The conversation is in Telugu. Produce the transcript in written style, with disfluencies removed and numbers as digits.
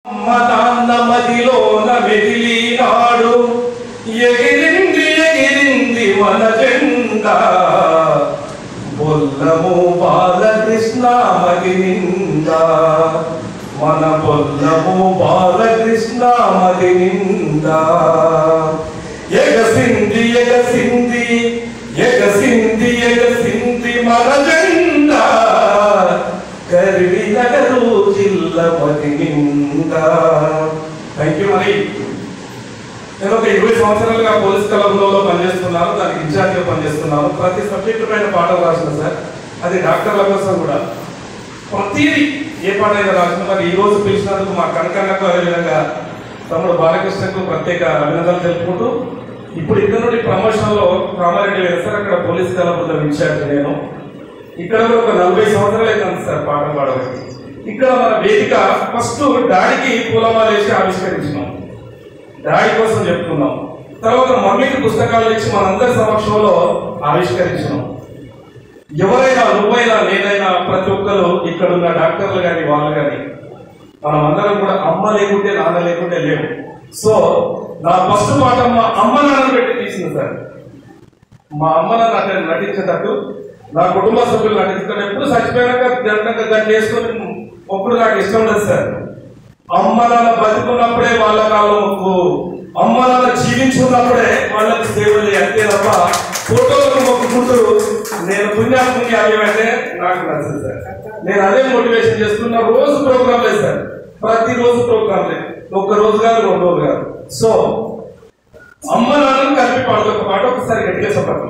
నాన్న మదిలోన మెదిలినాడు ఎగిరింది ఎగిరింది మన జెండా బొల్లము బాలకృష్ణ మది నిండా మన బొల్లము బాలకృష్ణ మది నిండా ఎగసింది ఎగసింది ఎగసింది ఎగసింది మన జెండా కరీంనగర్ జిల్లా మది నిండా. Thank you. మరి నేను ఒక 20 సంవత్సరాలుగా పోలీస్ క్లబ్లో పనిచేస్తున్నాను, దానికి ఇన్ఛార్జ్గా పనిచేస్తున్నాను. ప్రతి సబ్జెక్టు పైన పాఠం రాసిన సార్, అది డాక్టర్ల కోసం కూడా ప్రతిదీ ఏ పాట అయినా రాసిన. మరి ఈ రోజు పిలిచినందుకు మా కనకన్నకు అదేవిధంగా తమ్ముడు బాలకృష్ణకు ప్రత్యేక అభినందనలు తెలుపుకుంటూ, ఇప్పుడు ఇక్కడ నుండి ప్రమోషన్లో రామారెడ్డి వెళ్ళి సార్, అక్కడ పోలీస్ క్లబ్లో ఇన్ఛార్జ్ నేను. ఇక్కడ కూడా ఒక 40 సంవత్సరాలు అవుతుంది సార్ పాఠం పాడడానికి. ఇక్కడ మన వేదిక ఫస్ట్ డాడీకి పూలమాల వేసి ఆవిష్కరించినాం, డాడీ కోసం చెప్పుకున్నాం. తర్వాత మమ్మీకి పుస్తకాలు ఇచ్చి మనందరి సమక్షంలో ఆవిష్కరించినాం. ఎవరైనా నువ్వైనా నేనైనా ప్రతి ఒక్కరు ఇక్కడున్న డాక్టర్లు కానీ వాళ్ళు కానీ మనం అందరం కూడా అమ్మ లేకుంటే నాన్న లేకుంటే లేవు. సో నా ఫస్ట్ పాఠం మా అమ్మ నాన్న పెట్టి తీసింది సార్. మా అమ్మ నాన్న నటించేటట్టు, నా కుటుంబ సభ్యులు నటించేటట్టు, ఎప్పుడు చచ్చిపోయాక దండంగా దాన్ని చేసుకొని ఒప్పుడు నాకు ఇష్టం లేదు సార్. అమ్మ నాన్న బతుకున్నప్పుడే వాళ్ళ కాలం మొక్కు, అమ్మ నాన్న జీవించుకున్నప్పుడే వాళ్ళకి సేవలు అంతే తప్ప ఫోటోలకు మొక్కుకుంటూ నేను పుణ్యాపుణ్యాలు అంటే నాకు నచ్చదు సార్. నేను అదే మోటివేషన్ చేస్తున్నా. రోజు ప్రోగ్రాం లేదు సార్, ప్రతిరోజు ప్రోగ్రాం లేదు, ఒక్క రోజు కాదు 2 రోజులు కాదు. సో అమ్మ నాన్నను కలిపి పాడుతో ఒక పాట ఒకసారి గట్టిగా చెప్పండి.